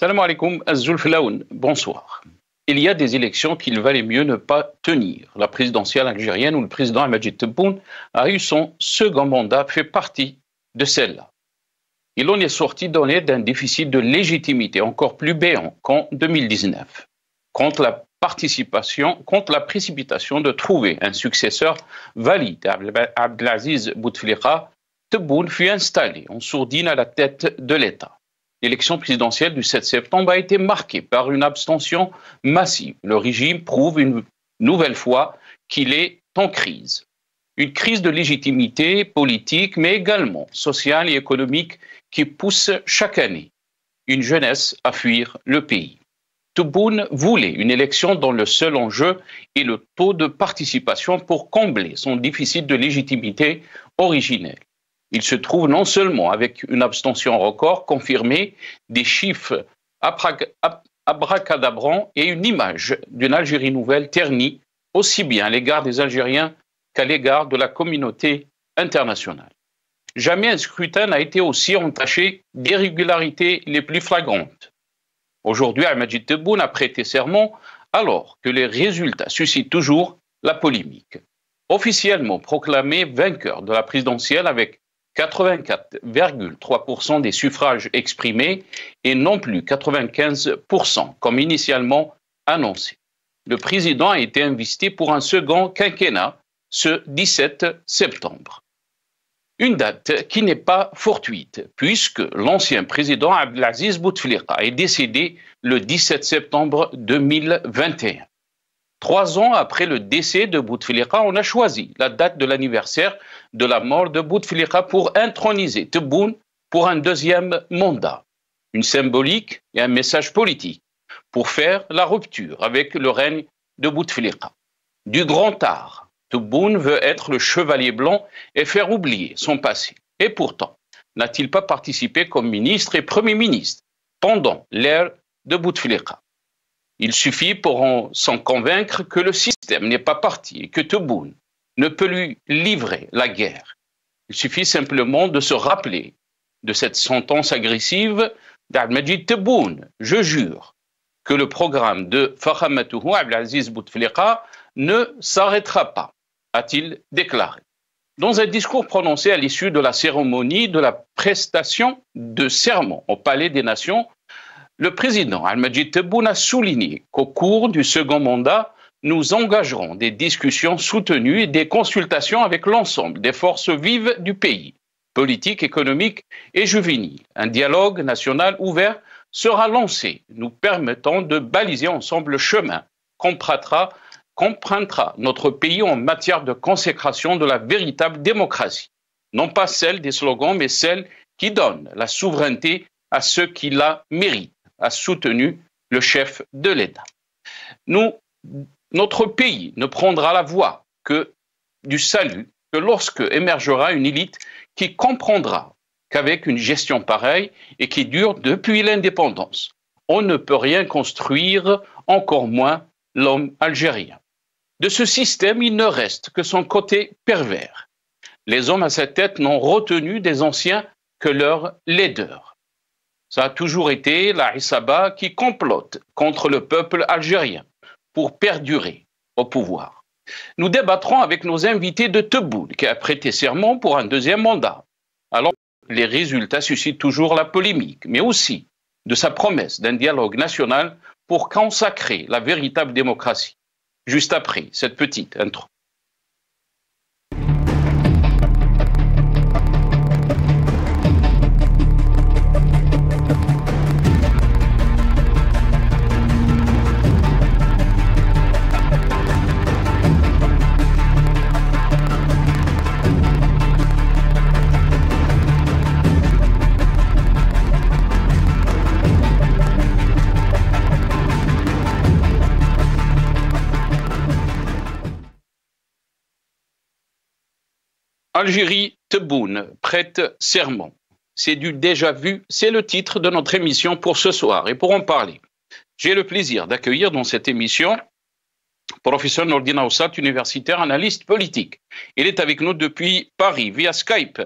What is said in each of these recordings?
Salam alaikum, Azulflaoun, bonsoir. Il y a des élections qu'il valait mieux ne pas tenir. La présidentielle algérienne où le président Majid Tebboune a eu son second mandat fait partie de celle-là. Il en est sorti donné d'un déficit de légitimité encore plus béant qu'en 2019. Contre la précipitation de trouver un successeur valide à Abdelaziz Bouteflika, Tebboune fut installé en sourdine à la tête de l'État. L'élection présidentielle du 7 septembre a été marquée par une abstention massive. Le régime prouve une nouvelle fois qu'il est en crise. Une crise de légitimité politique, mais également sociale et économique qui pousse chaque année une jeunesse à fuir le pays. Tebboune voulait une élection dont le seul enjeu est le taux de participation pour combler son déficit de légitimité originel. Il se trouve non seulement avec une abstention record confirmée, des chiffres abracadabrants et une image d'une Algérie nouvelle ternie aussi bien à l'égard des Algériens qu'à l'égard de la communauté internationale. Jamais un scrutin n'a été aussi entaché d'irrégularités les plus flagrantes. Aujourd'hui, Majid Tebboune a prêté serment alors que les résultats suscitent toujours la polémique. Officiellement proclamé vainqueur de la présidentielle avec 84,3% des suffrages exprimés et non plus 95% comme initialement annoncé. Le président a été investi pour un second quinquennat ce 17 septembre. Une date qui n'est pas fortuite puisque l'ancien président Abdelaziz Bouteflika est décédé le 17 septembre 2021. 3 ans après le décès de Bouteflika, on a choisi la date de l'anniversaire de la mort de Bouteflika pour introniser Tebboune pour un deuxième mandat. Une symbolique et un message politique pour faire la rupture avec le règne de Bouteflika. Du grand art, Tebboune veut être le chevalier blanc et faire oublier son passé. Et pourtant, n'a-t-il pas participé comme ministre et premier ministre pendant l'ère de Bouteflika? Il suffit pour s'en convaincre que le système n'est pas parti et que Tebboune ne peut lui livrer la guerre. Il suffit simplement de se rappeler de cette sentence agressive d'Abdelmajid Tebboune. Je jure que le programme de Fakhamatouhou Abdelaziz Bouteflika ne s'arrêtera pas, a-t-il déclaré. Dans un discours prononcé à l'issue de la cérémonie de la prestation de serment au Palais des Nations, le président Majid Tebboune a souligné qu'au cours du second mandat, nous engagerons des discussions soutenues et des consultations avec l'ensemble des forces vives du pays, politiques, économiques et juvéniles. Un dialogue national ouvert sera lancé, nous permettant de baliser ensemble le chemin qu'empruntera notre pays en matière de consécration de la véritable démocratie. Non pas celle des slogans, mais celle qui donne la souveraineté à ceux qui la méritent, a soutenu le chef de l'État. Notre pays ne prendra la voie que du salut que lorsque émergera une élite qui comprendra qu'avec une gestion pareille et qui dure depuis l'indépendance, on ne peut rien construire, encore moins l'homme algérien. De ce système, il ne reste que son côté pervers. Les hommes à sa tête n'ont retenu des anciens que leur laideur. Ça a toujours été la Issaba qui complote contre le peuple algérien pour perdurer au pouvoir. Nous débattrons avec nos invités de Tebboune, qui a prêté serment pour un deuxième mandat. Alors, les résultats suscitent toujours la polémique, mais aussi de sa promesse d'un dialogue national pour consacrer la véritable démocratie. Juste après cette petite intro. Algérie, Tebboune prête serment. C'est du déjà vu, c'est le titre de notre émission pour ce soir. Et pour en parler, j'ai le plaisir d'accueillir dans cette émission professeur Nordine Aoussat, universitaire, analyste politique. Il est avec nous depuis Paris, via Skype.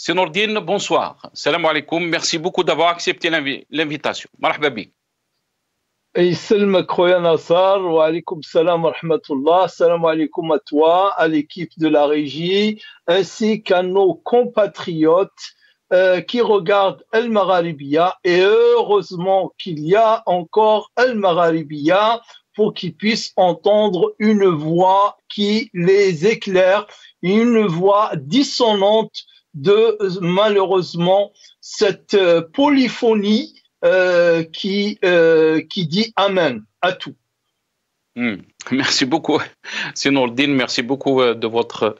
Nordine, bonsoir. Salam alaikum. Merci beaucoup d'avoir accepté l'invitation. Marhaba bik. يسلمك خويا نصر وعليكم السلام ورحمة الله. Salam alaikum à toi, à l'équipe de la régie, ainsi qu'à nos compatriotes qui regardent El Magharibia. Et heureusement qu'il y a encore El Magharibia pour qu'ils puissent entendre une voix qui les éclaire, une voix dissonante de malheureusement cette polyphonie qui dit Amen à tout. Merci beaucoup, Nordine. Merci beaucoup de votre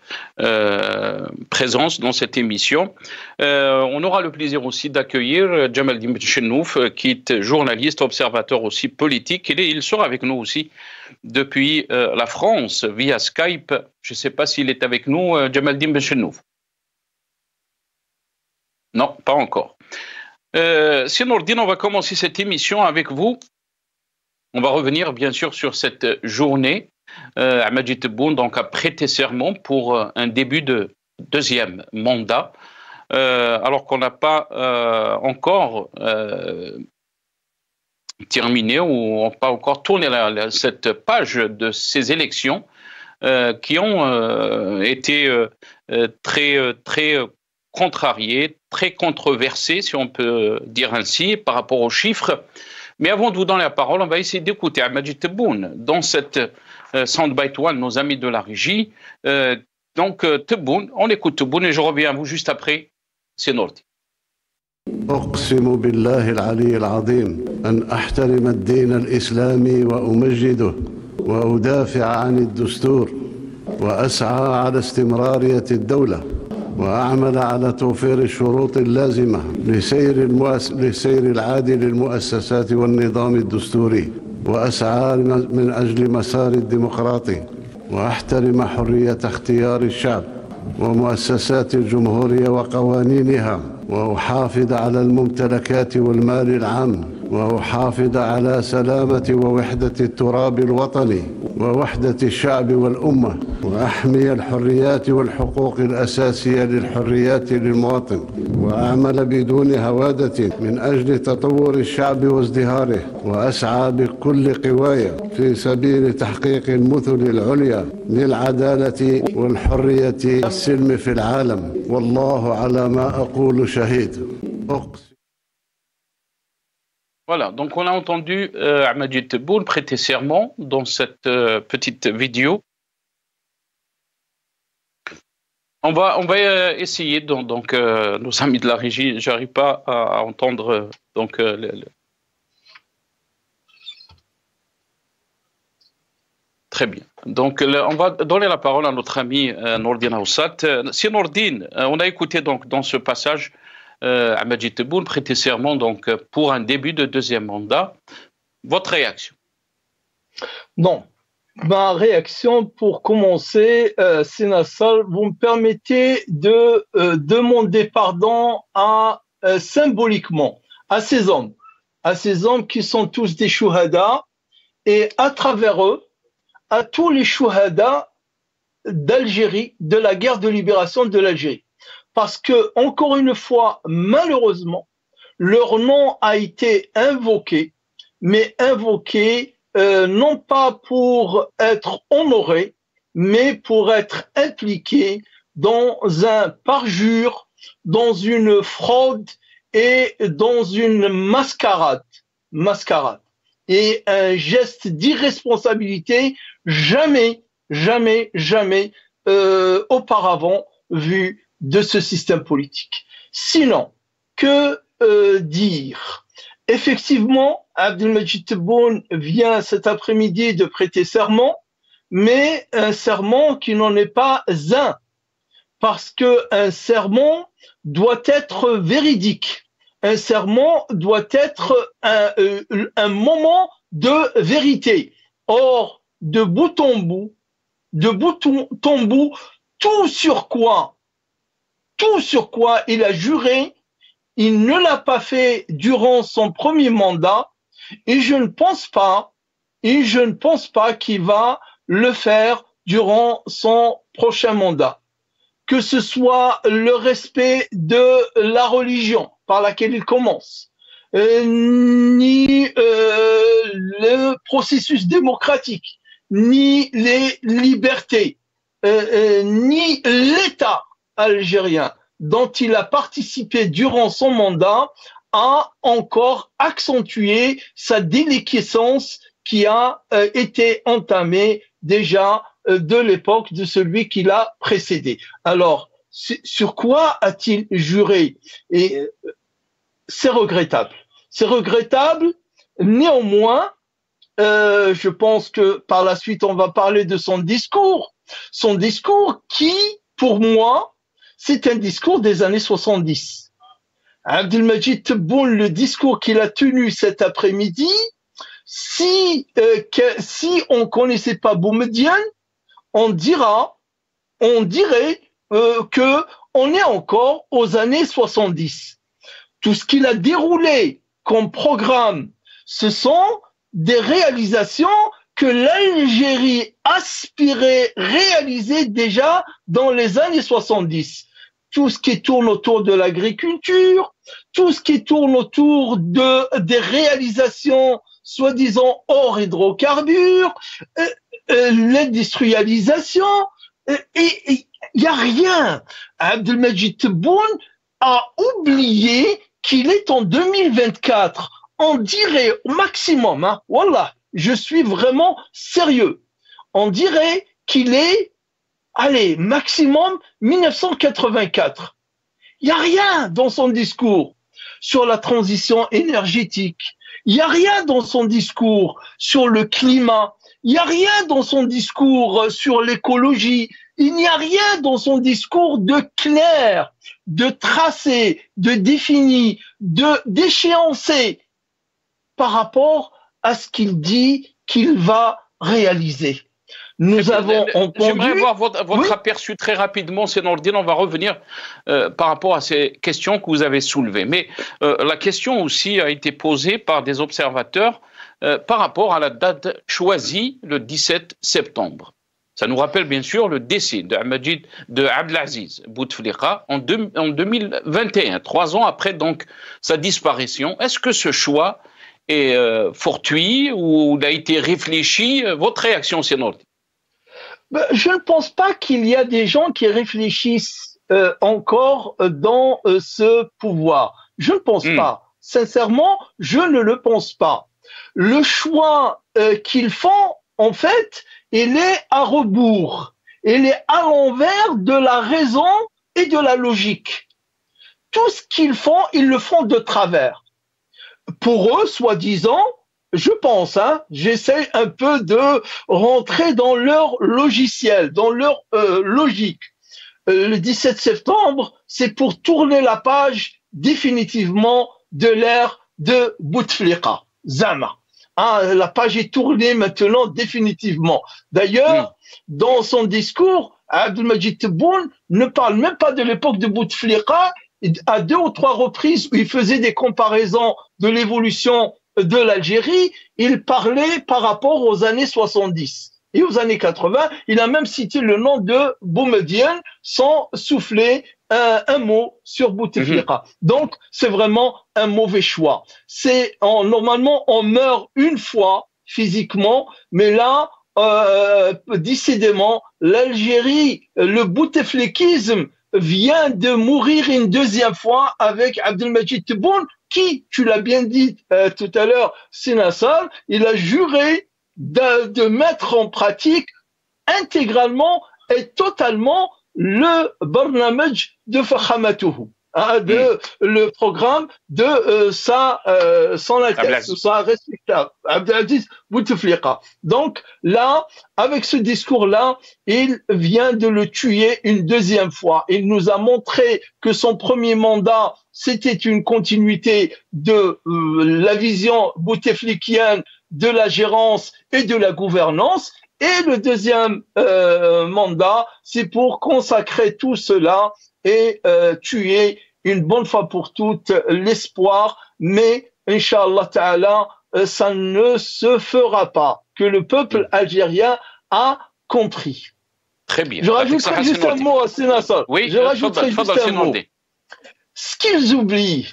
présence dans cette émission. On aura le plaisir aussi d'accueillir Jamaldine Benchenouf, qui est journaliste, observateur aussi politique. Il sera avec nous aussi depuis la France via Skype. Je ne sais pas s'il est avec nous, Jamaldine Benchenouf. Non, pas encore. Nordine, on va commencer cette émission avec vous. On va revenir bien sûr sur cette journée. Majid Tebboune donc a prêté serment pour un début de deuxième mandat, alors qu'on n'a pas encore terminé ou on n'a pas encore tourné cette page de ces élections qui ont été très contrariées, très controversées, si on peut dire ainsi, par rapport aux chiffres. Mais avant de vous donner la parole, on va essayer d'écouter Majid Tebboune dans cette soundbite one, nos amis de la régie. Donc Tebboune, on écoute Tebboune et je reviens à vous juste après. C'est Nordine. أقسم بالله العلي العظيم أن أحترم الدين الإسلامي وأمجده وأدافع عن الدستور وأسعى على استمرارية الدولة وأعمل على توفير الشروط اللازمة لسير العادل للمؤسسات والنظام الدستوري وأسعى من أجل مسار الديمقراطي وأحترم حرية اختيار الشعب ومؤسسات الجمهورية وقوانينها وأحافظ على الممتلكات والمال العام وأحافظ على سلامة ووحدة التراب الوطني ووحدة الشعب والأمة وأحمي الحريات والحقوق الأساسية للحريات للمواطن وأعمل بدون هوادة من أجل تطور الشعب وازدهاره وأسعى بكل قواي في سبيل تحقيق المثل العليا للعدالة والحرية والسلم في العالم والله على ما أقول شهيد. Voilà, donc on a entendu Majid Tebboune prêter serment dans cette petite vidéo. On va essayer, donc nos amis de la régie, j'arrive pas à entendre donc Très bien. Donc on va donner la parole à notre ami Nordine Aoussat. Si Nordine, on a écouté donc dans ce passage Majid Tebboune prêter serment donc pour un début de deuxième mandat. Votre réaction? Non. Ma réaction pour commencer, Sénassal, vous me permettez de demander pardon symboliquement à ces hommes qui sont tous des chouhadas et à travers eux, à tous les chouhadas d'Algérie, de la guerre de libération de l'Algérie. Parce que, encore une fois, malheureusement, leur nom a été invoqué, mais invoqué non pas pour être honoré, mais pour être impliqué dans un parjure, dans une fraude et dans une mascarade et un geste d'irresponsabilité jamais auparavant vu de ce système politique. Sinon, que dire? Effectivement, Abdelmajid Tebboune vient cet après-midi de prêter serment, mais un serment qui n'en est pas un, parce qu'un serment doit être véridique. Un serment doit être un moment de vérité. Or, de bout en bout, tout sur quoi il a juré, il ne l'a pas fait durant son premier mandat et je ne pense pas qu'il va le faire durant son prochain mandat. que ce soit le respect de la religion par laquelle il commence, ni le processus démocratique, ni les libertés, ni l'État algérien dont il a participé durant son mandat a encore accentué sa déliquescence qui a été entamée déjà de l'époque de celui qui l'a précédé. Alors, sur quoi a-t-il juré? Et c'est regrettable. C'est regrettable. Néanmoins, je pense que par la suite, on va parler de son discours. Son discours qui, pour moi, c'est un discours des années 70. Abdelmajid Tebboune, le discours qu'il a tenu cet après-midi, si on connaissait pas Boumediene, on dirait que on est encore aux années 70. Tout ce qu'il a déroulé comme programme, ce sont des réalisations que l'Algérie aspirait réaliser déjà dans les années 70. Tout ce qui tourne autour de l'agriculture, tout ce qui tourne autour des réalisations soi-disant hors hydrocarbures, l'industrialisation, et il n'y a rien. Abdelmajid Tebboune a oublié qu'il est en 2024. On dirait au maximum, hein, wallah, je suis vraiment sérieux. On dirait qu'il est, allez, maximum 1984. Il n'y a rien dans son discours sur la transition énergétique. Il n'y a rien dans son discours sur le climat. Il n'y a rien dans son discours sur l'écologie. Il n'y a rien dans son discours de clair, de tracé, de défini, d'échéancé par rapport à ce qu'il dit qu'il va réaliser. Nous avons entendu... J'aimerais avoir votre aperçu très rapidement, c'est dans le dîner, on va revenir par rapport à ces questions que vous avez soulevées. Mais la question aussi a été posée par des observateurs par rapport à la date choisie, le 17 septembre. Ça nous rappelle bien sûr le décès de Abdelaziz Bouteflika en 2021, 3 ans après donc sa disparition. Est-ce que ce choix est fortuit ou a été réfléchi? Votre réaction, c'est Nordi? Je ne pense pas qu'il y a des gens qui réfléchissent encore dans ce pouvoir. Je ne pense pas. Sincèrement, je ne le pense pas. Le choix qu'ils font, en fait, il est à rebours. Il est à l'envers de la raison et de la logique. Tout ce qu'ils font, ils le font de travers. Pour eux, soi-disant, je pense, hein, j'essaie un peu de rentrer dans leur logiciel, dans leur logique. Le 17 septembre, c'est pour tourner la page définitivement de l'ère de Bouteflika, Zama. Hein, la page est tournée maintenant définitivement. D'ailleurs, dans son discours, Abdelmajid Tebboune ne parle même pas de l'époque de Bouteflika. À 2 ou 3 reprises où il faisait des comparaisons de l'évolution de l'Algérie, il parlait par rapport aux années 70. Et aux années 80, il a même cité le nom de Boumediene sans souffler un mot sur Bouteflika. Donc, c'est vraiment un mauvais choix. Normalement, on meurt une fois physiquement, mais là, décidément, l'Algérie, le bouteflikisme vient de mourir une deuxième fois avec Abdelmajid Tebboune, qui, tu l'as bien dit tout à l'heure, Sinassal, il a juré de mettre en pratique intégralement et totalement le barnamaj de Fakhamatuhu, hein, le programme de son Altesse, son respectable, Abdelaziz Bouteflika. Donc là, avec ce discours-là, il vient de le tuer une deuxième fois. Il nous a montré que son premier mandat, c'était une continuité de la vision bouteflikienne de la gérance et de la gouvernance. Et le deuxième mandat, c'est pour consacrer tout cela et tuer une bonne fois pour toutes l'espoir. Mais, Inch'Allah Ta'ala, ça ne se fera pas, que le peuple algérien a compris. Très bien. Je rajouterai juste un mot à Sénassal. Oui, je rajouterai juste un mot. Ce qu'ils oublient,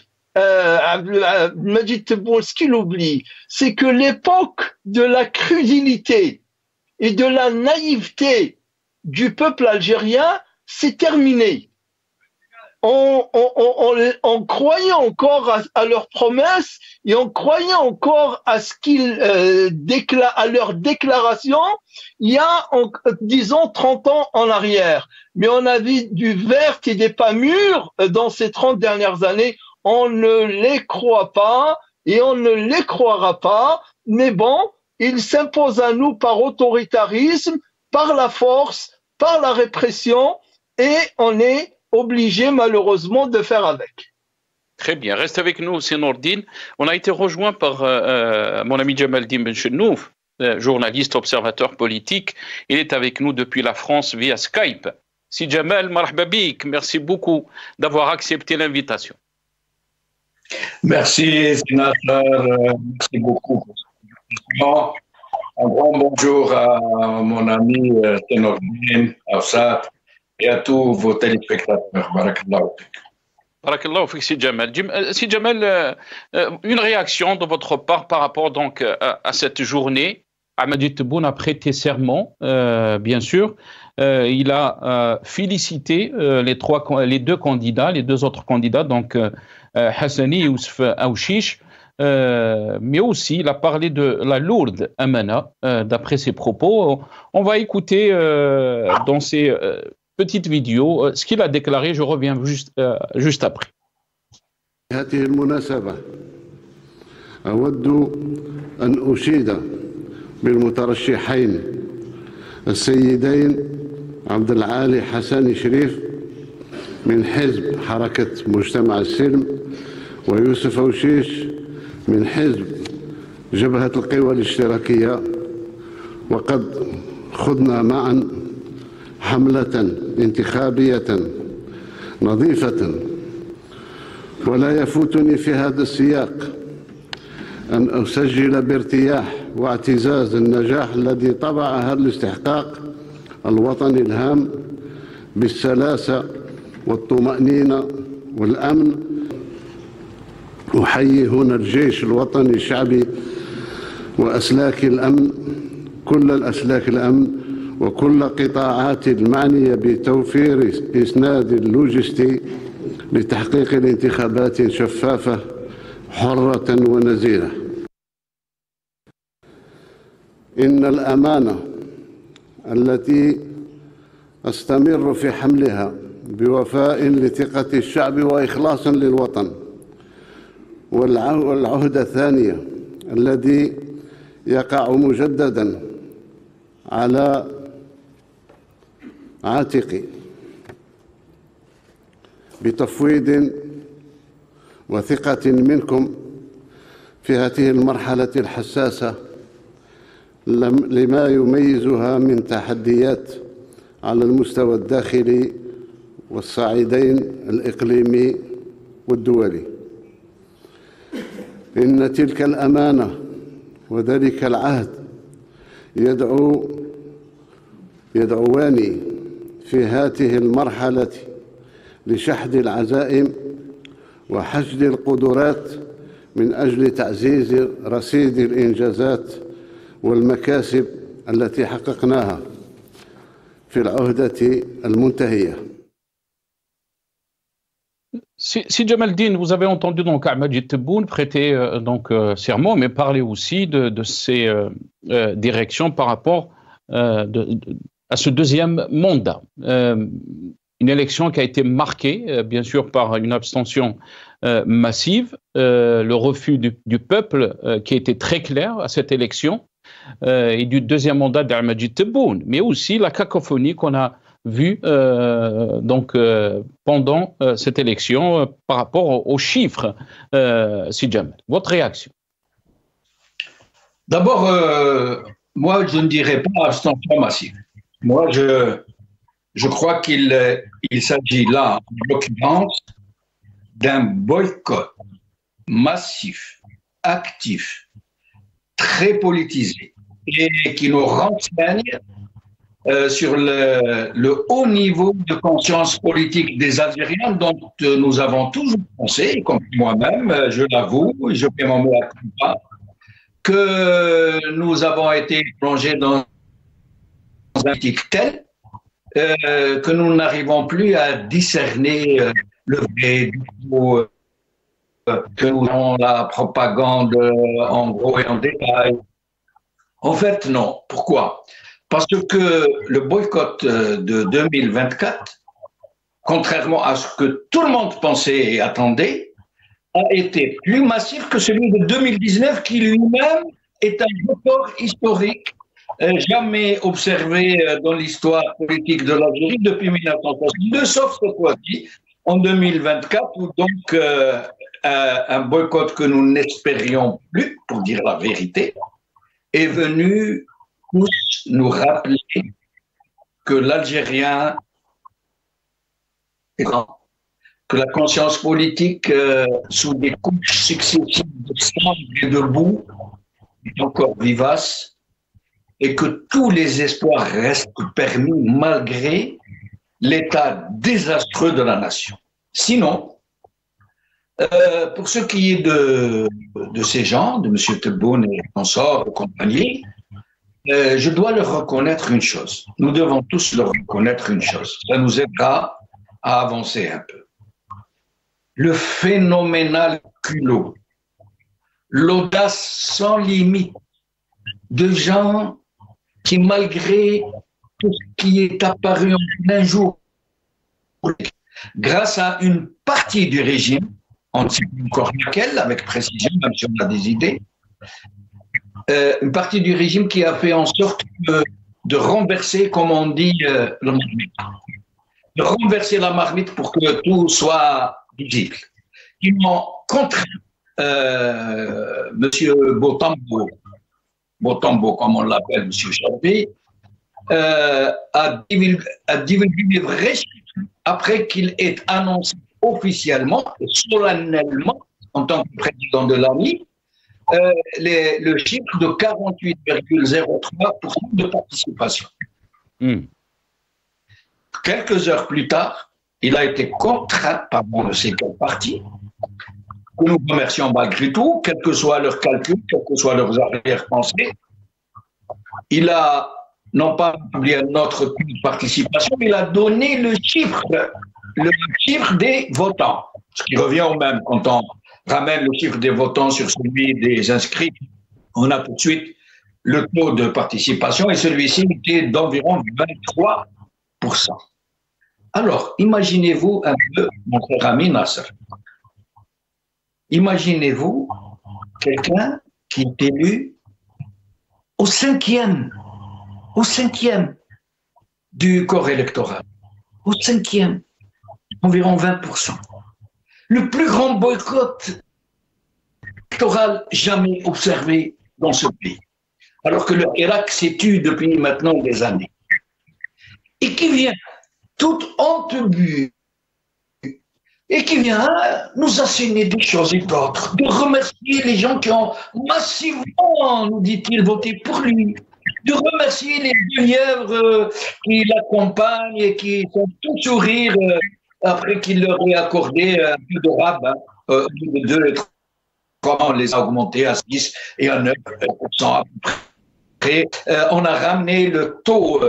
Majid Tebboune, ce qu'il oublie, c'est que l'époque de la crédulité et de la naïveté du peuple algérien, c'est terminé. On croyait encore à leurs promesses et on croyait encore à ce qu'ils à leurs déclarations il y a, disons, 30 ans en arrière. Mais on a vu du vert et des pas mûrs dans ces 30 dernières années. On ne les croit pas et on ne les croira pas. Mais bon, ils s'imposent à nous par autoritarisme, par la force, par la répression et on est obligé malheureusement de faire avec. Très bien, reste avec nous, c'est Nordine. On a été rejoint par mon ami Jamaldine Benchenouf, journaliste, observateur politique. Il est avec nous depuis la France via Skype. Si Jamal, marhaba bik, merci beaucoup d'avoir accepté l'invitation. Merci, sénateur, merci beaucoup. Un grand bonjour à mon ami Nordine, Afsat, et à tous vos téléspectateurs. Barakallahu fik. Barakallahu fik, Si Jamal. Si Jamal, une réaction de votre part par rapport donc à cette journée. Majid Tebboune a prêté serment, bien sûr. Il a félicité les deux candidats, les deux autres candidats, donc Hassani et Youssef Aouchiche. Mais aussi, il a parlé de la lourde amana, d'après ses propos. On va écouter dans ces petite vidéo ce qu'il a déclaré. Je reviens juste après. هذه المناسبة أود أن أشيد بالمترشحين السيدين عبد العالي حسني شريف من حزب حركة مجتمع السلم ويوسف أوشيش من حزب جبهة القوى الاشتراكية، وقد خضنا معا حملة انتخابية نظيفة، ولا يفوتني في هذا السياق أن أسجل بارتياح واعتزاز النجاح الذي طبعها الاستحقاق الوطني الهام بالسلاسة والطمأنينة والأمن. أحيي هنا الجيش الوطني الشعبي وأسلاك الأمن، كل الأسلاك الأمن وكل قطاعات المعنية بتوفير إسناد لوجستي لتحقيق الانتخابات شفافة حرة ونزيهة. إن الأمانة التي أستمر في حملها بوفاء لثقة الشعب وإخلاص للوطن، والعهدة الثانية الذي يقع مجددا على عاتقي بتفويض وثقة منكم في هذه المرحلة الحساسة لما يميزها من تحديات على المستوى الداخلي والصعيدين الإقليمي والدولي. إن تلك الأمانة وذلك العهد يدعواني في هذه المرحلة لشحذ العزائم وحشد القدرات من أجل تعزيز رصيد الإنجازات والمكاسب التي حققناها في العهدة المنتهية. Si Jamaldine, vous avez entendu donc Majid Tebboune prêter serment, mais parler aussi de ses directions par rapport à ce deuxième mandat. Une élection qui a été marquée, bien sûr, par une abstention massive, le refus du peuple qui a été très clair à cette élection, et du deuxième mandat d'Majid Tebboune, mais aussi la cacophonie qu'on a vue pendant cette élection par rapport aux chiffres. Si Jamal, votre réaction? D'abord, moi, je ne dirais pas abstention massive. Moi, je crois qu'il s'agit là, en l'occurrence, d'un boycott massif, actif, très politisé, et qui nous renseigne sur le haut niveau de conscience politique des Algériens dont nous avons toujours pensé, y compris moi-même, je l'avoue, je fais mon mot à culpa, que nous avons été plongés dans un politique tel que nous n'arrivons plus à discerner le vrai du faux, que nous avons la propagande en gros et en détail. En fait, non. Pourquoi? Parce que le boycott de 2024, contrairement à ce que tout le monde pensait et attendait, a été plus massif que celui de 2019, qui lui-même est un record historique jamais observé dans l'histoire politique de l'Algérie depuis 1962, sauf cette fois-ci, en 2024, où donc un boycott que nous n'espérions plus, pour dire la vérité, est venu tous nous rappeler que l'Algérien, que la conscience politique, sous des couches successives de cendres et de boue, est encore vivace, et que tous les espoirs restent permis malgré l'état désastreux de la nation. Sinon, pour ce qui est de ces gens, de M. Tebboune et consorts et compagnie, je dois leur reconnaître une chose. Nous devons tous leur reconnaître une chose. Ça nous aidera à avancer un peu. Le phénoménal culot, l'audace sans limite de gens qui, malgré tout ce qui est apparu en plein jour, grâce à une partie du régime, on ne sait pas encore laquelle, avec précision, même si on a des idées, une partie du régime qui a fait en sorte de renverser, comme on dit, la marmite. De renverser la marmite pour que tout soit visible. Ils m'ont contraint M. Botambo, comme on l'appelle, M. Charby, à divulguer les vrais chiffres après qu'il ait annoncé officiellement et solennellement, en tant que président de l'AMI, le chiffre de 48,03% de participation. Quelques heures plus tard, il a été contraint par on ne sait quel parti, que nous remercions malgré tout, quels que soient leurs calculs, quelles que soient leurs arrière-pensées. Il a non pas publié notre taux de participation, mais il a donné le chiffre des votants, ce qui revient au même quand on ramène le chiffre des votants sur celui des inscrits. On a tout de suite le taux de participation et celui-ci était d'environ 23%. Alors, imaginez-vous un peu, mon frère ami Nasser, imaginez-vous quelqu'un qui est élu au cinquième du corps électoral, au cinquième, environ 20%. Le plus grand boycott électoral jamais observé dans ce pays, alors que le Irak s'est tué depuis maintenant des années. Et qui vient toute honte bue, et qui vient nous asséner des choses et d'autres, de remercier les gens qui ont massivement, nous dit-il, voté pour lui, de remercier les deux lièvres qui l'accompagnent et qui sont tout sourire après qu'il leur ait accordé un peu de rab, au bout de 2 et 3 ans, on les a augmentés à 6 et à 9% à peu près. On a ramené le taux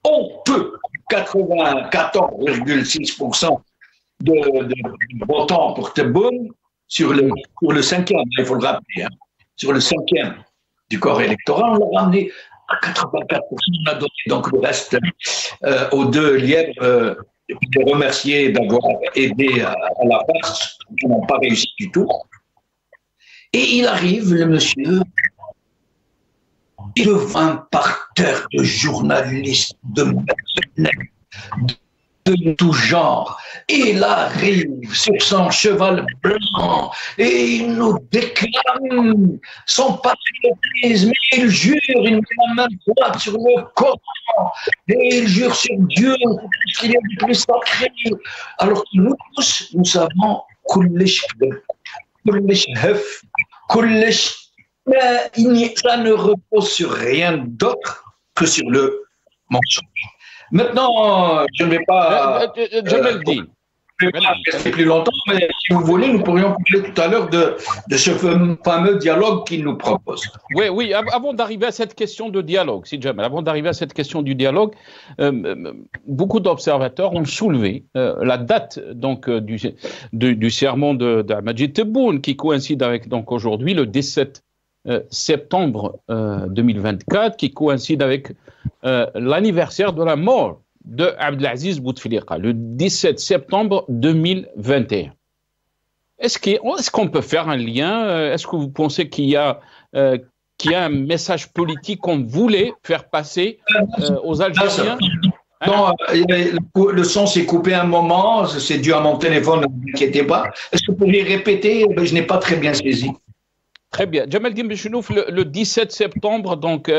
honteux, 94,6% de votants pour Tebboune sur le cinquième, il faut le rappeler, sur le cinquième du corps électoral, on l'a ramené à 84%, on a donné donc le reste aux deux lièvres, de remercier d'avoir aidé à la farce, qui n'ont pas réussi du tout. Et il arrive, le monsieur, devant un parterre de journalistes, de mercenaires, de tout genre. Et il arrive sur son cheval blanc et il nous déclame son patriotisme. Et il jure, il met la main droite sur le Coran et il jure sur Dieu qu'il y a du plus sacré. Alors que nous tous, nous savons ça ne repose sur rien d'autre que sur le mensonge. Maintenant, je ne vais pas... Jamel Din. Je ne vais pas rester plus longtemps, mais si vous voulez, nous pourrions parler tout à l'heure de ce fameux dialogue qu'il nous propose. Oui, avant d'arriver à cette question de dialogue, si Jamel, avant d'arriver à cette question du dialogue, beaucoup d'observateurs ont soulevé la date donc, du sermon d'Amajid Tebboune, qui coïncide avec donc aujourd'hui le 17 septembre 2024, qui coïncide avec l'anniversaire de la mort de Abdelaziz Bouteflika, le 17 septembre 2021. Est-ce qu'on peut faire un lien? Est-ce que vous pensez qu'il y a un message politique qu'on voulait faire passer aux Algériens? Non, le son s'est coupé un moment, c'est dû à mon téléphone, ne vous inquiétez pas. Est-ce que vous pourriez répéter? Je n'ai pas très bien saisi. Très bien. Jamel Din Benchenouf, le 17 septembre, donc,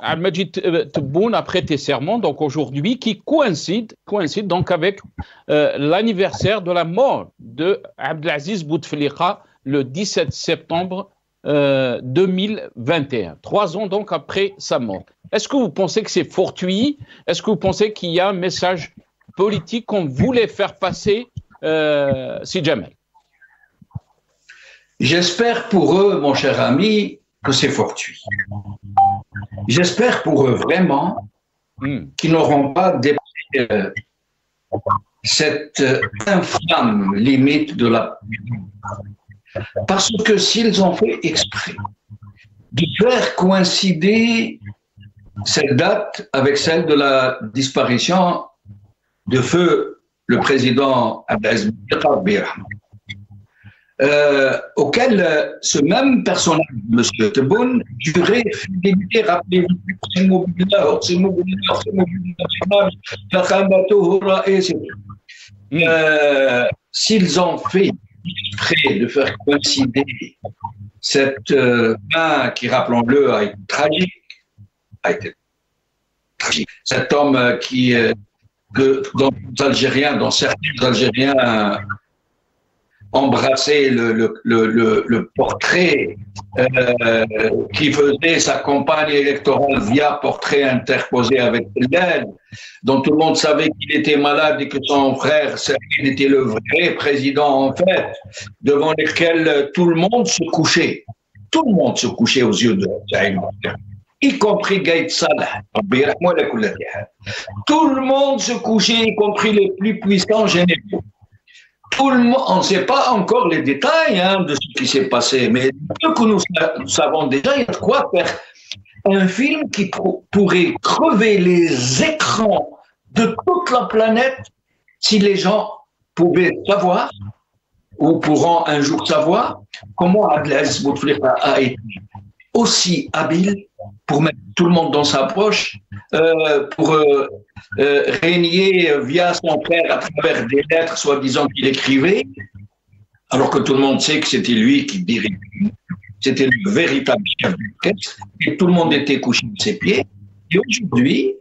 Al-Majid Tebboune a prêté serment, donc aujourd'hui, qui coïncide donc avec l'anniversaire de la mort de Abdelaziz Bouteflika, le 17 septembre 2021. 3 ans donc après sa mort. Est-ce que vous pensez que c'est fortuit? Est-ce que vous pensez qu'il y a un message politique qu'on voulait faire passer, si Jamel? J'espère pour eux, mon cher ami, que c'est fortuit. J'espère pour eux vraiment qu'ils n'auront pas dépassé cette infâme limite de la... Parce que s'ils ont fait exprès de faire coïncider cette date avec celle de la disparition de feu le président Abdelaziz Bouteflika, auquel ce même personnage, M. Tebboune, jurait fidélité, rappelez-vous, s'ils ont fait exprès de faire coïncider cette fin qui, rappelons-le, a été tragique, cet homme dont certains Algériens embrasser le portrait qui faisait sa campagne électorale via portrait interposé avec l'aide, dont tout le monde savait qu'il était malade et que son frère Sergueï était le vrai président en fait, devant lequel tout le monde se couchait. Tout le monde se couchait aux yeux de Saïd, y compris Gaïd Salah. Tout le monde se couchait, y compris les plus puissants généraux. Tout le monde, on ne sait pas encore les détails de ce qui s'est passé, mais ce que nous savons déjà, il y a de quoi faire un film qui pourrait crever les écrans de toute la planète si les gens pouvaient savoir, ou pourront un jour savoir, comment Abdelaziz Bouteflika a été aussi habile pour mettre tout le monde dans sa poche, pour régner via son frère à travers des lettres soi-disant qu'il écrivait, alors que tout le monde sait que c'était lui qui dirigeait, c'était le véritable chef d'orchestre, et tout le monde était couché de ses pieds. Et aujourd'hui,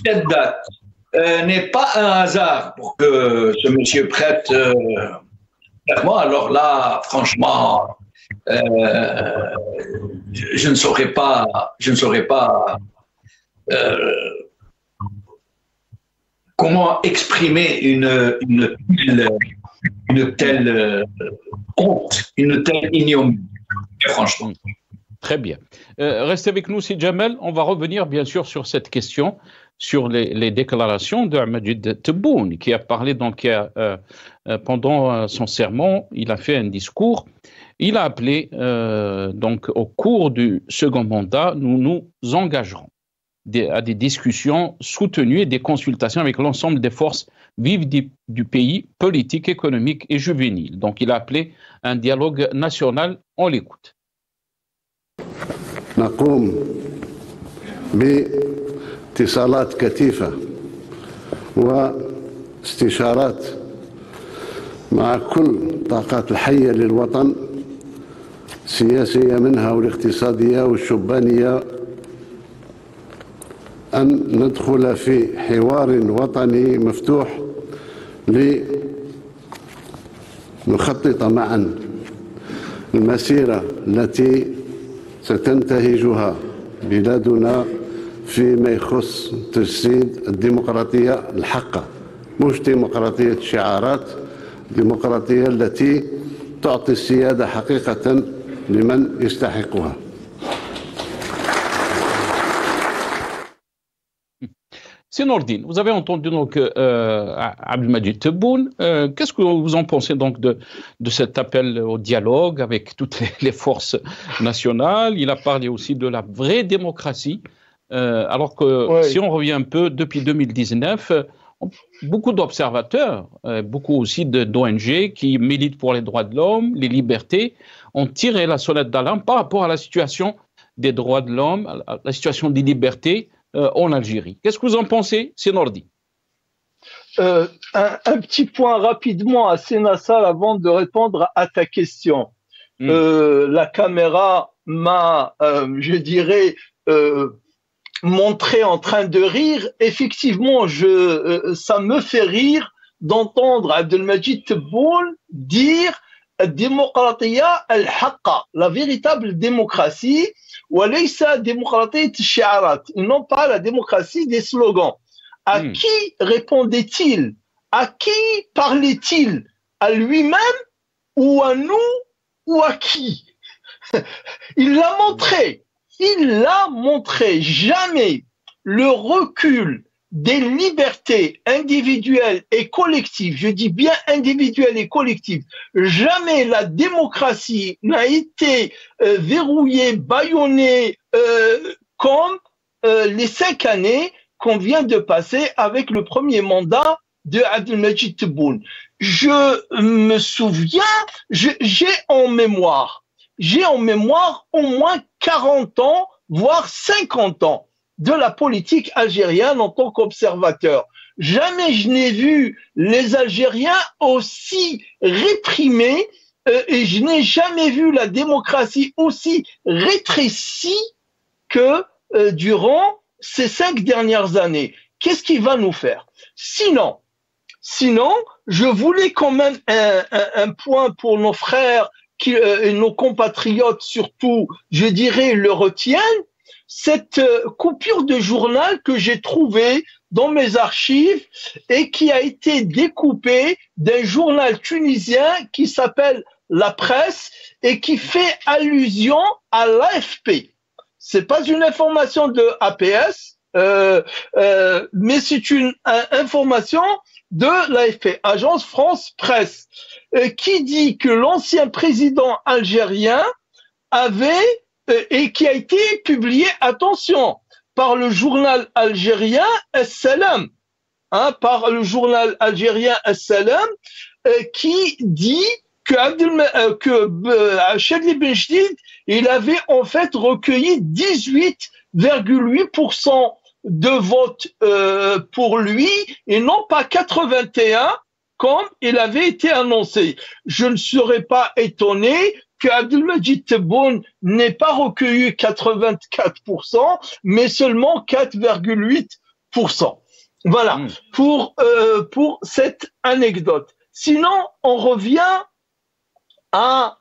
cette date n'est pas un hasard pour que ce monsieur prête serment. Alors là, franchement, je ne saurais pas comment exprimer une telle honte, une telle ignominie, franchement. Très bien. Restez avec nous, si Jamel. On va revenir bien sûr sur cette question, sur les déclarations de Amajid Tebboune, qui a parlé donc pendant son sermon, il a fait un discours. Il a appelé, donc, au cours du second mandat, nous nous engagerons à des discussions soutenues et des consultations avec l'ensemble des forces vives du pays, politiques, économiques et juvéniles. Donc, il a appelé un dialogue national. On l'écoute. نقوم باتصالات كثيفة واستشارات مع كل الطاقات الحية للوطن، السياسية منها والاقتصادية والشبانية، أن ندخل في حوار وطني مفتوح لنخطط معا المسيرة التي ستنتهجها بلادنا فيما يخص تجسيد الديمقراطية الحقة، مش ديمقراطية شعارات، ديمقراطية التي تعطي السيادة حقيقة لمن يستحقها. C'est Nordine. Vous avez entendu donc Abdelmadjid Tebboune. Qu'est-ce que vous en pensez donc de cet appel au dialogue avec toutes les forces nationales? Il a parlé aussi de la vraie démocratie. Alors que si on revient un peu, depuis 2019, beaucoup d'observateurs, beaucoup aussi d'ONG qui militent pour les droits de l'homme, les libertés, ont tiré la sonnette d'alarme par rapport à la situation des droits de l'homme, à la situation des libertés en Algérie. Qu'est-ce que vous en pensez, Sénordi? Un petit point rapidement à Sénassal avant de répondre à ta question. La caméra m'a, je dirais, montré en train de rire. Effectivement, ça me fait rire d'entendre Abdelmadjid Tebboune dire démocratia al-haqqa, la véritable démocratie, walaysa démocratie shi'arat, non pas la démocratie des slogans. À qui répondait-il? À qui parlait-il? À lui-même ou à nous ou à qui? Il l'a montré. Il l'a montré. Jamais le recul des libertés individuelles et collectives, je dis bien individuelles et collectives, jamais la démocratie n'a été verrouillée, bâillonnée comme les 5 années qu'on vient de passer avec le premier mandat de Abdelmadjid Tebboune. Je me souviens, j'ai en mémoire au moins 40 ans, voire 50 ans de la politique algérienne en tant qu'observateur. Jamais je n'ai vu les Algériens aussi réprimés et je n'ai jamais vu la démocratie aussi rétrécie que durant ces 5 dernières années. Qu'est-ce qu'il va nous faire? Sinon, je voulais quand même un point pour nos frères et nos compatriotes surtout, je dirais, le retiennent. Cette coupure de journal que j'ai trouvée dans mes archives et qui a été découpée d'un journal tunisien qui s'appelle La Presse et qui fait allusion à l'AFP. C'est pas une information de APS, mais c'est une information de l'AFP, Agence France Presse, qui dit que l'ancien président algérien avait et qui a été publié, attention, par le journal algérien As-Salam, par le journal algérien As-Salam, qui dit que Chadli Benjdid, il avait en fait recueilli 18,8% de votes pour lui et non pas 81 comme il avait été annoncé. Je ne serais pas étonné que Abdelmadjid Tebboune n'ait pas recueilli 84%, mais seulement 4,8%. Voilà, pour cette anecdote. Sinon, on revient à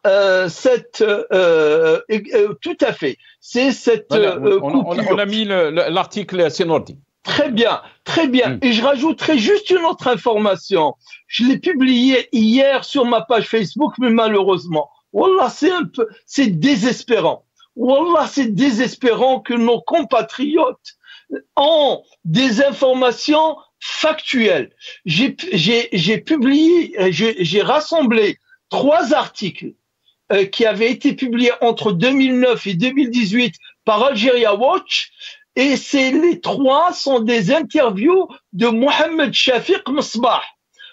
tout à fait. C'est cette on a mis l'article Sénordi. Très bien, très bien. Et je rajouterai juste une autre information. Je l'ai publié hier sur ma page Facebook, mais malheureusement, wallah, c'est désespérant. Wallah, c'est désespérant que nos compatriotes ont des informations factuelles. J'ai publié, j'ai rassemblé 3 articles qui avaient été publiés entre 2009 et 2018 par Algeria Watch. Et les 3 sont des interviews de Mohamed Shafiq Msbah.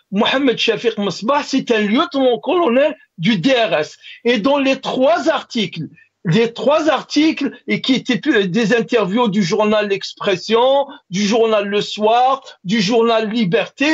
Mohamed Shafiq Msbah, c'est un lieutenant-colonel du DRS. Et dans les 3 articles, et qui étaient des interviews du journal L'Expression, du journal Le Soir, du journal Liberté,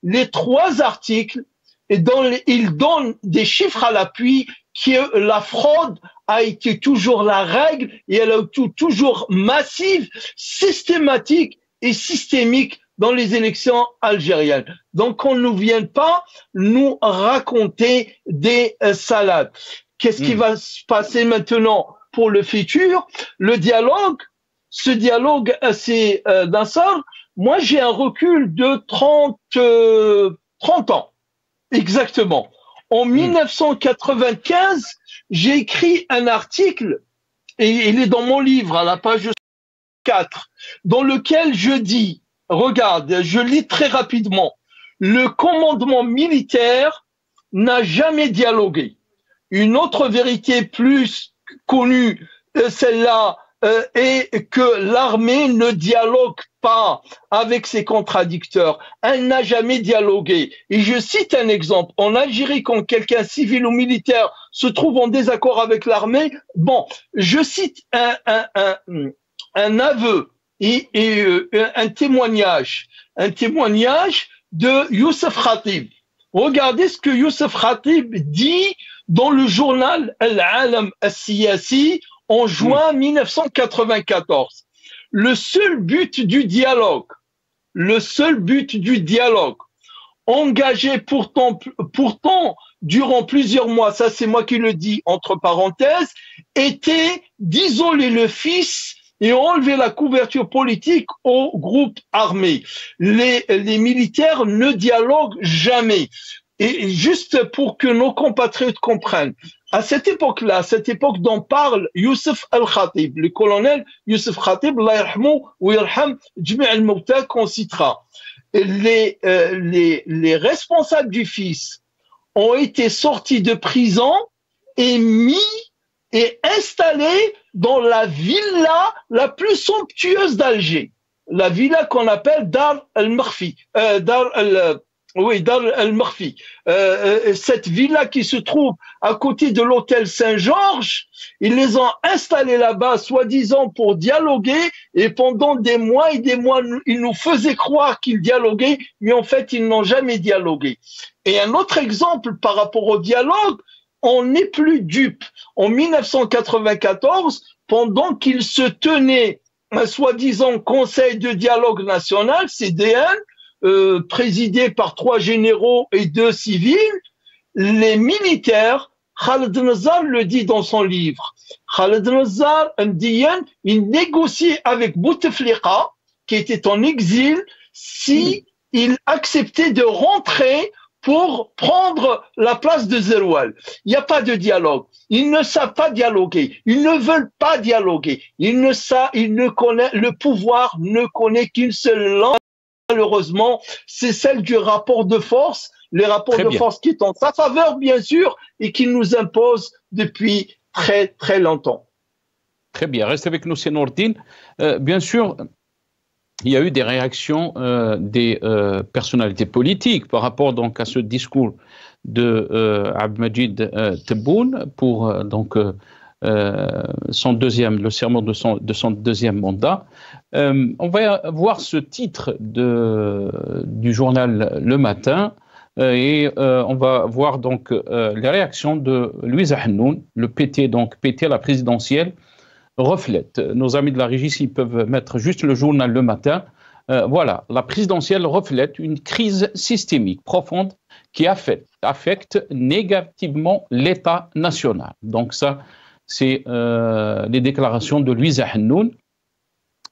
les 3 articles, ils donnent des chiffres à l'appui que la fraude a été toujours la règle et elle a été toujours massive, systématique et systémique dans les élections algériennes. Donc, qu'on ne vienne pas nous raconter des salades. Qu'est-ce qui va se passer maintenant pour le futur? Le dialogue, ce dialogue assez Nassar, moi j'ai un recul de 30 ans, exactement. En 1995, j'ai écrit un article, et il est dans mon livre, à la page 4, dans lequel je dis, regarde, je lis très rapidement, le commandement militaire n'a jamais dialogué. Une autre vérité plus connue, celle-là, est que l'armée ne dialogue pas avec ses contradicteurs. Elle n'a jamais dialogué. Et je cite un exemple. En Algérie, quand quelqu'un civil ou militaire se trouve en désaccord avec l'armée, bon, je cite un aveu et un témoignage de Youssef Khatib. Regardez ce que Youssef Khatib dit dans le journal Al-Alam Al-Siyasi en juin 1994. Le seul but du dialogue, engagé pourtant durant plusieurs mois, ça c'est moi qui le dis entre parenthèses, était d'isoler le fils et enlever la couverture politique aux groupes armés. Les militaires ne dialoguent jamais. Et juste pour que nos compatriotes comprennent, à cette époque-là, cette époque dont parle Youssef Al-Khatib, le colonel Youssef Khatib, Allah yarhamou wa yarham jami' al-mawta qu'on citera, les responsables du fils ont été sortis de prison et installés dans la villa la plus somptueuse d'Alger, la villa qu'on appelle Dar al-Marfi, Dar al-Marfi. Cette villa qui se trouve à côté de l'hôtel Saint-Georges, ils les ont installés là-bas, soi-disant pour dialoguer, et pendant des mois et des mois, ils nous faisaient croire qu'ils dialoguaient, mais en fait, ils n'ont jamais dialogué. Et un autre exemple par rapport au dialogue, on n'est plus dupe. En 1994, pendant qu'il se tenait un soi-disant Conseil de dialogue national, CDN, présidé par 3 généraux et 2 civils, les militaires, Khaled Nazar le dit dans son livre, Khaled Nazar, il négociait avec Bouteflika, qui était en exil, si il acceptait de rentrer pour prendre la place de Zeroual. Il n'y a pas de dialogue. Ils ne savent pas dialoguer. Ils ne veulent pas dialoguer. Le pouvoir ne connaît qu'une seule langue. Malheureusement, c'est celle du rapport de force, les rapports de force qui est en sa faveur, bien sûr, et qui nous impose depuis très, très longtemps. Très bien. Reste avec nous, c'est Nourdine. Bien sûr, il y a eu des réactions des personnalités politiques par rapport donc à ce discours de Abdelmajid Tebboune pour le serment de son deuxième mandat. On va voir ce titre du journal Le Matin et on va voir donc les réactions de Louisa Hannoun, le PT à la présidentielle, reflète. Nos amis de la régie, s'ils peuvent mettre juste le journal Le Matin. Voilà, la présidentielle reflète une crise systémique profonde qui affecte négativement l'État national. Donc ça, c'est les déclarations de Louisa Hannoun.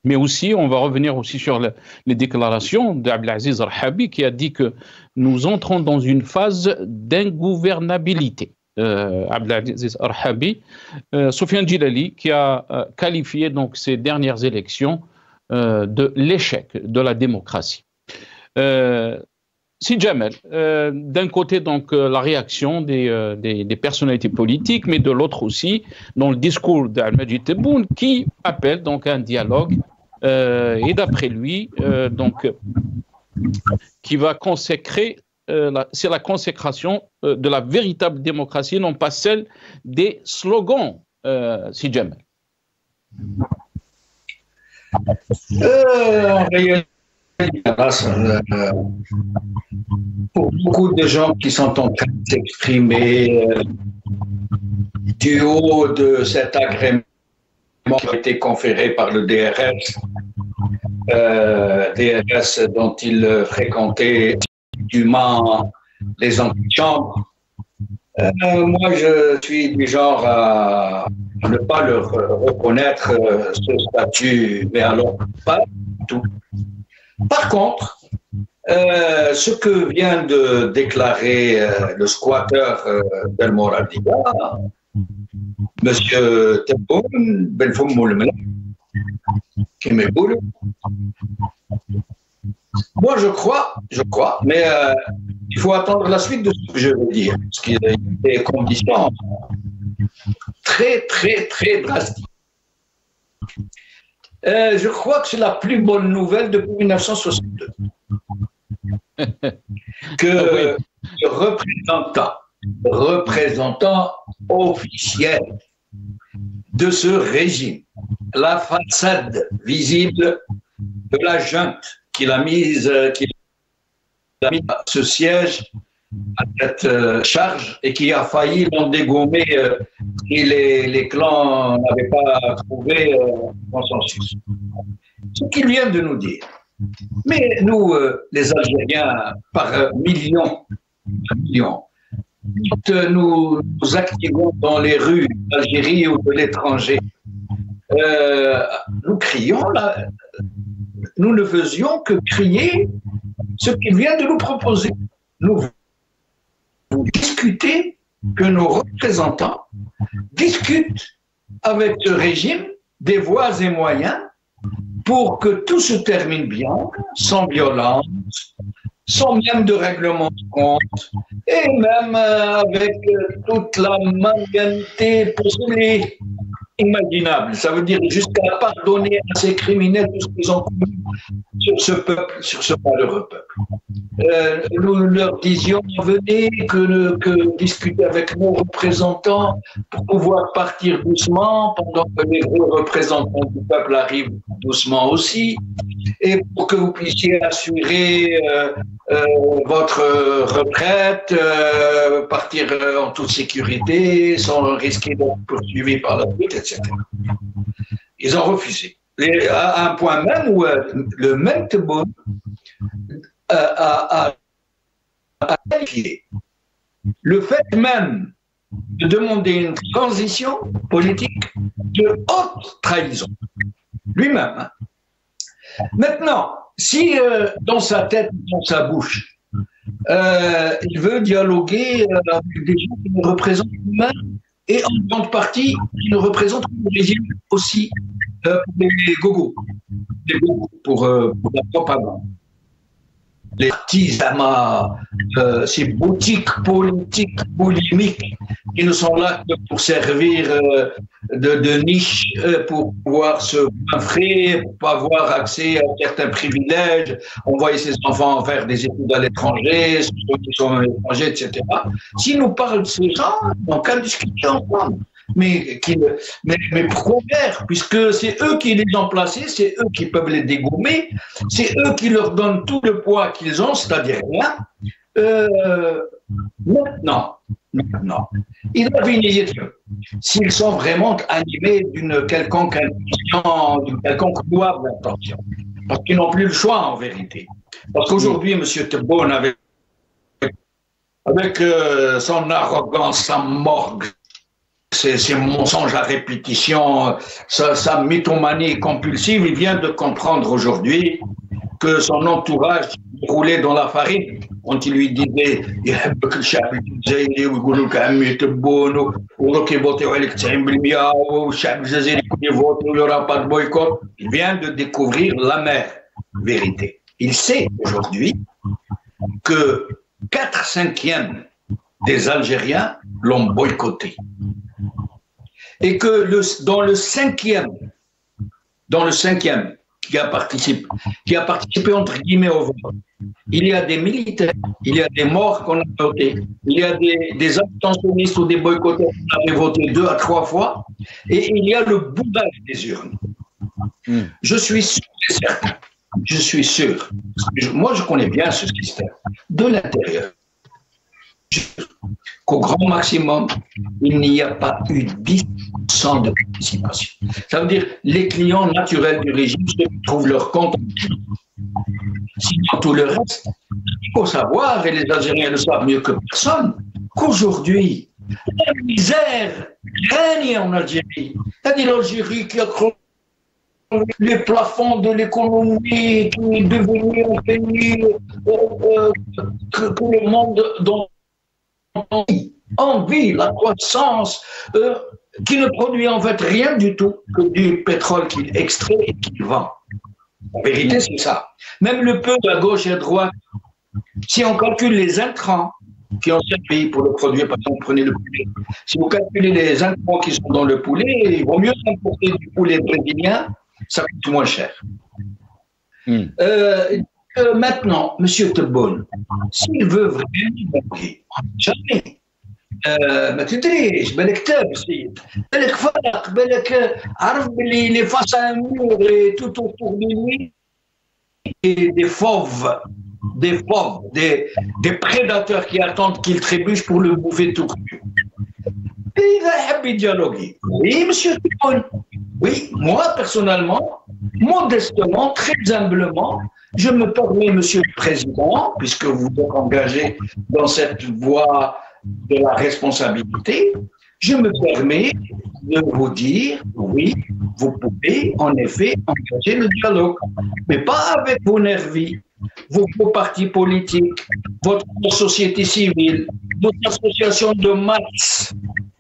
Mais aussi, on va revenir aussi sur les déclarations d'Abdelaziz Rahabi qui a dit que nous entrons dans une phase d'ingouvernabilité. Abdelaziz Rahabi, Soufiane Djilali qui a qualifié donc ces dernières élections de l'échec de la démocratie. Si Jamel, d'un côté donc la réaction des personnalités politiques, mais de l'autre aussi dans le discours d'Abdelmajid Tebboune qui appelle donc à un dialogue et d'après lui qui va consacrer c'est la consécration de la véritable démocratie, non pas celle des slogans, si Jamel. Pour beaucoup de gens qui sont en train de s'exprimer du haut de cet agrément qui a été conféré par le DRS, DRS dont il fréquentait dûment les antichambres, Moi, je suis du genre à ne pas leur reconnaître ce statut, mais alors pas du tout. Par contre, ce que vient de déclarer le squatter d'El Moradiga, M. Tebboune Benfoum Moulmela, qui m'éboule, moi je crois, mais il faut attendre la suite de ce que je veux dire, parce qu'il y a des conditions très, très, très drastiques. Je crois que c'est la plus bonne nouvelle depuis 1962. Que le représentant officiel de ce régime, la façade visible de la junte qu'il a mise à ce siège à cette charge et qui a failli l'en dégommer si les clans n'avaient pas trouvé consensus. Ce qu'il vient de nous dire. Mais nous, les Algériens, par millions, quand nous nous activons dans les rues d'Algérie ou de l'étranger, nous crions là, nous ne faisions que crier ce qu'il vient de nous proposer. Nous discuter que nos représentants discutent avec ce régime des voies et moyens pour que tout se termine bien, sans violence, sans même de règlement de compte, et même avec toute la manianité possible et imaginable. Ça veut dire jusqu'à pardonner à ces criminels tout ce qu'ils ont commis sur ce peuple, sur ce malheureux peuple. Nous leur disions, venez que discuter avec nos représentants pour pouvoir partir doucement, pendant que les représentants du peuple arrivent doucement aussi, et pour que vous puissiez assurer votre retraite, partir en toute sécurité, sans risquer d'être poursuivi par la suite, etc. Ils ont refusé. À un point même où le même Tebboune a qualifié le fait même de demander une transition politique de haute trahison. Lui-même. Hein. Maintenant, si dans sa tête, dans sa bouche, il veut dialoguer avec des gens qui ne représentent lui-même et en grande partie qui ne représentent le régime aussi pour les gogos, pour la propagande. Les artisans, ces boutiques politiques polémiques qui ne sont là que pour servir de niche pour pouvoir se coinfrer, pour avoir accès à certains privilèges, envoyer ses enfants faire des études à l'étranger, ceux qui sont à l'étranger, etc. Si nous parlons de ces gens, on peut discuter ensemble. Mais pourquoi faire? Puisque c'est eux qui les ont placés, c'est eux qui peuvent les dégommer, c'est eux qui leur donnent tout le poids qu'ils ont, c'est-à-dire rien. Maintenant, il a vigné s'ils sont vraiment animés d'une quelconque intention, d'une quelconque louable intention. Parce qu'ils n'ont plus le choix en vérité. Parce qu'aujourd'hui, M. Tebboune, avec son arrogance, sa morgue, ces mensonges à répétition, sa mythomanie compulsive, il vient de comprendre aujourd'hui que son entourage roulait dans la farine. Quand il lui disait il n'y aura pas de boycott, il vient de découvrir l'amère vérité. Il sait aujourd'hui que 4/5 des Algériens l'ont boycotté. Et que dans le cinquième qui a participé entre guillemets au vote, il y a des militaires, il y a des morts qu'on a votés, il y a des abstentionnistes ou des boycotteurs qu'on avait voté 2 à 3 fois, et il y a le boudage des urnes. Je suis sûr et certain, je suis sûr, moi je connais bien ce système, de l'intérieur, qu'au grand maximum, il n'y a pas eu 10% de participation. Ça veut dire les clients naturels du régime, ceux qui trouvent leur compte. Sinon, tout le reste, il faut savoir, et les Algériens le savent mieux que personne, qu'aujourd'hui, la misère règne en Algérie. C'est-à-dire l'Algérie qui a crevé les plafonds de l'économie, qui est devenu un pays que le monde dont on envie, la croissance, qui ne produit en fait rien du tout que du pétrole qu'il extrait et qu'il vend. En vérité, c'est ça. Même le peu à gauche et à droite, si on calcule les intrants qui ont servi pour le produire, par exemple, prenez le poulet. Si vous calculez les intrants qui sont dans le poulet, il vaut mieux importer du poulet brésilien, ça coûte moins cher. Maintenant, M. Tebboune, s'il veut vraiment mourir, jamais. ما تدريش بالك تاب سيد بالك فرق بالك عرف باللي les face à un mur et tout autour de lui des fauves des prédateurs qui attendent qu'il trébuche pour le bouffer tout cru. Et il va happy dialoguer. Oui, monsieur Tebboune. Oui, moi personnellement, modestement, très humblement, je me permets, monsieur le président, puisque vous êtes engagé dans cette voie de la responsabilité, je me permets de vous dire, oui, vous pouvez en effet engager le dialogue, mais pas avec vos nervis, vos partis politiques, votre société civile, votre association de maths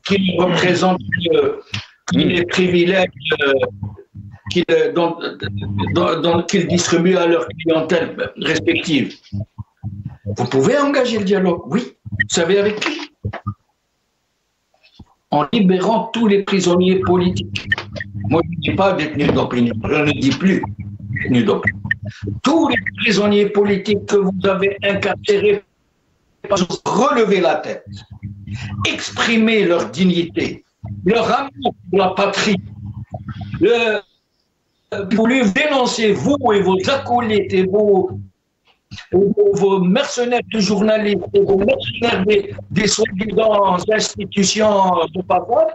qui représente les privilèges qu'ils distribuent à leur clientèle respective. Vous pouvez engager le dialogue, oui. Vous savez avec qui? En libérant tous les prisonniers politiques. Moi, je ne dis pas détenus d'opinion, je ne dis plus détenus d'opinion. Tous les prisonniers politiques que vous avez incarcérés, relevez la tête, exprimez leur dignité, leur amour pour la patrie. Vous lui dénoncez, vous et vos acolytes et vos mercenaires de journalistes et vos mercenaires des soi-disant institutions de pouvoir,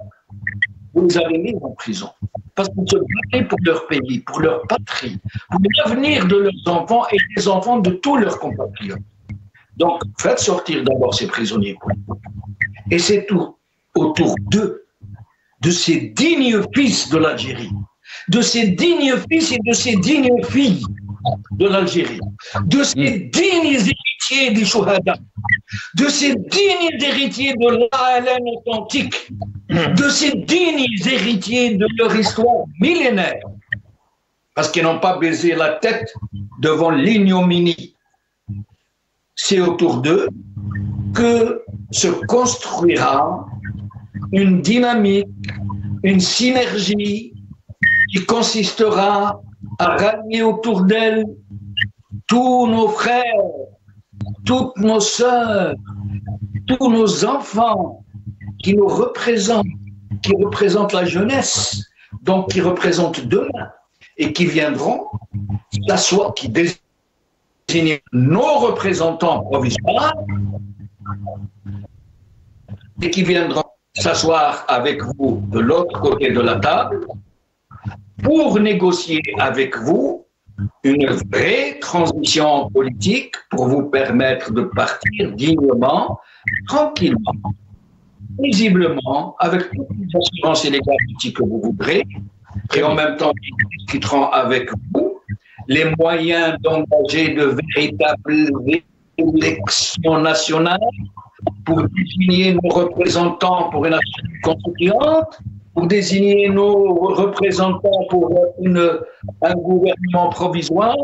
vous les avez mis en prison. Parce qu'ils se battaient pour leur pays, pour leur patrie, pour l'avenir de leurs enfants et des enfants de tous leurs compatriotes. Donc, faites sortir d'abord ces prisonniers politiques. Et c'est tout autour d'eux, de ces dignes fils de l'Algérie, de ces dignes fils et de ces dignes filles de l'Algérie, de ces dignes héritiers des Chouhada, de ces dignes héritiers de l'ALN authentique, de ces dignes héritiers de leur histoire millénaire, parce qu'ils n'ont pas baisé la tête devant l'ignominie. C'est autour d'eux que se construira une dynamique, une synergie qui consistera à rallier autour d'elle tous nos frères, toutes nos sœurs, tous nos enfants qui nous représentent, qui représentent la jeunesse, donc qui représentent demain et qui viendront s'asseoir, qui désignent nos représentants provisoires et qui viendront s'asseoir avec vous de l'autre côté de la table pour négocier avec vous une vraie transition politique pour vous permettre de partir dignement, tranquillement, paisiblement, avec toutes les assurances et les garanties que vous voudrez, et en même temps ils discuteront avec vous les moyens d'engager de véritables élections nationales pour désigner nos représentants pour une assemblée constituante, pour désigner nos représentants pour un gouvernement provisoire,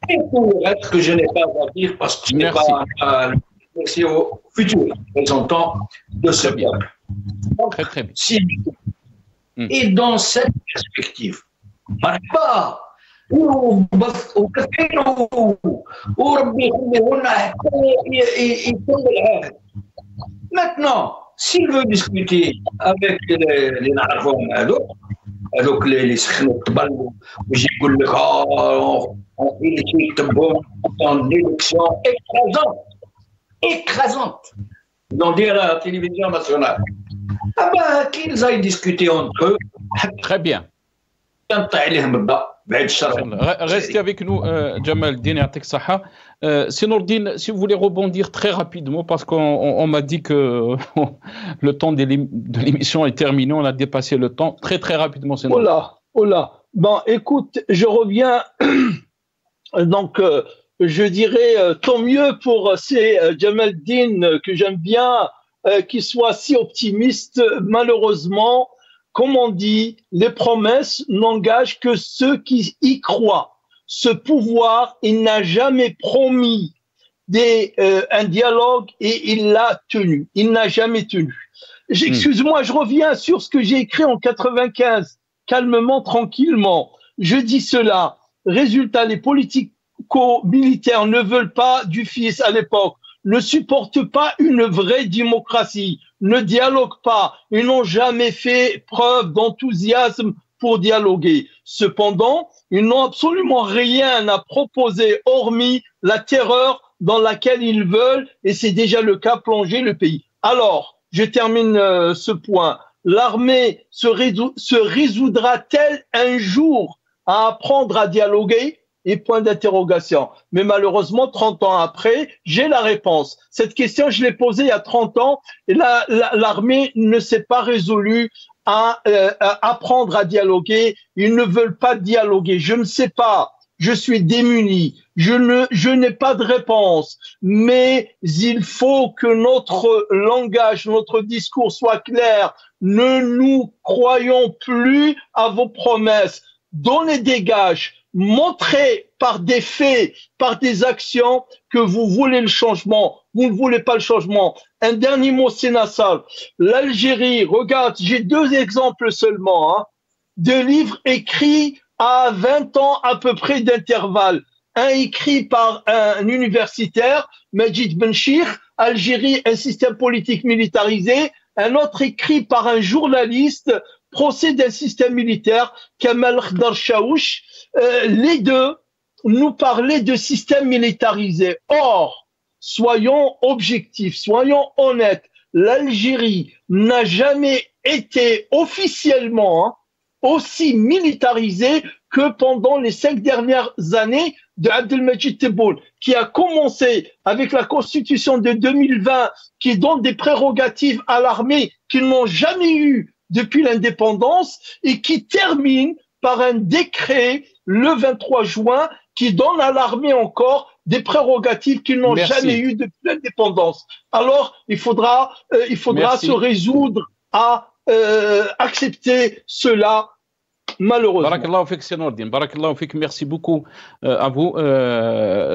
et pour le reste que je n'ai pas à dire parce que je n'ai pas à laisser aux futurs représentants de ce peuple. Très bien. Et dans cette perspective, pas maintenant, s'il veut discuter avec les narvons, donc les schnotbal, j'écoute le corps, on félicite en élection écrasante, dans la télévision nationale. Ah ben, qu'ils aillent discuter entre eux. Très bien. Restez avec nous, Jamal Dine Atek Saha. Nourdine, si vous voulez rebondir très rapidement, parce qu'on m'a dit que le temps de l'émission est terminé, on a dépassé le temps. Très, très rapidement, c'est Nourdine. Oh là. Bon, écoute, je reviens. Donc, je dirais tant mieux pour ces Jamaldine que j'aime bien, qui soit si optimiste. Malheureusement, comme on dit, les promesses n'engagent que ceux qui y croient. Ce pouvoir, il n'a jamais promis un dialogue et il l'a tenu. Il n'a jamais tenu. Excuse-moi, je reviens sur ce que j'ai écrit en 95, calmement, tranquillement. Je dis cela. Résultat, les politico-militaires ne veulent pas du fils à l'époque, ne supportent pas une vraie démocratie, ne dialoguent pas, ils n'ont jamais fait preuve d'enthousiasme pour dialoguer. Cependant, ils n'ont absolument rien à proposer hormis la terreur dans laquelle ils veulent, et c'est déjà le cas, plonger le pays. Alors, je termine ce point. L'armée se résoudra-t-elle un jour à apprendre à dialoguer? Et point d'interrogation. Mais malheureusement, 30 ans après, j'ai la réponse. Cette question, je l'ai posée il y a 30 ans, et l'armée ne s'est pas résolue à apprendre à dialoguer. Ils ne veulent pas dialoguer. Je ne sais pas. Je suis démuni. Je n'ai pas de réponse. Mais il faut que notre langage, notre discours soit clair. Ne nous croyons plus à vos promesses. Donnez des gages. Montrez par des faits, par des actions que vous voulez le changement. Vous ne voulez pas le changement. Un dernier mot, Sénassal. L'Algérie, regarde, j'ai 2 exemples seulement, de livres écrits à 20 ans à peu près d'intervalle. Un écrit par un universitaire, Majid Benchir, Algérie, un système politique militarisé. Un autre écrit par un journaliste, Procès d'un système militaire, Kamal Khdar Chaouch. Les deux nous parlaient de système militarisé. Or, soyons objectifs, soyons honnêtes, l'Algérie n'a jamais été officiellement aussi militarisée que pendant les 5 dernières années de Abdelmajid Tebboune, qui a commencé avec la constitution de 2020, qui donne des prérogatives à l'armée qu'ils n'ont jamais eues depuis l'indépendance, et qui termine par un décret le 23 juin qui donne à l'armée encore des prérogatives qu'ils n'ont jamais eues depuis l'indépendance. Alors, il faudra se résoudre à accepter cela, malheureusement. Barakallahu fik, c'est Nourdine. Barakallahu fik, merci beaucoup à vous.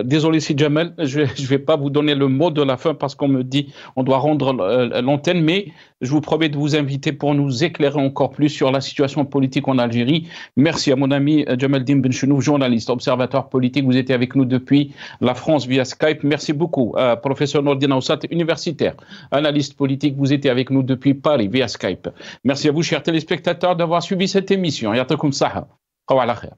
Désolé, si Jamel, je ne vais pas vous donner le mot de la fin parce qu'on me dit on doit rendre l'antenne, mais je vous promets de vous inviter pour nous éclairer encore plus sur la situation politique en Algérie. Merci à mon ami Jamaldine Benchenouf, journaliste, observateur politique. Vous étiez avec nous depuis la France via Skype. Merci beaucoup. Professeur Nourdine Aoussat, universitaire, analyste politique. Vous étiez avec nous depuis Paris via Skype. Merci à vous, chers téléspectateurs, d'avoir suivi cette émission. Yatakoum Saha. Qawa ala khair.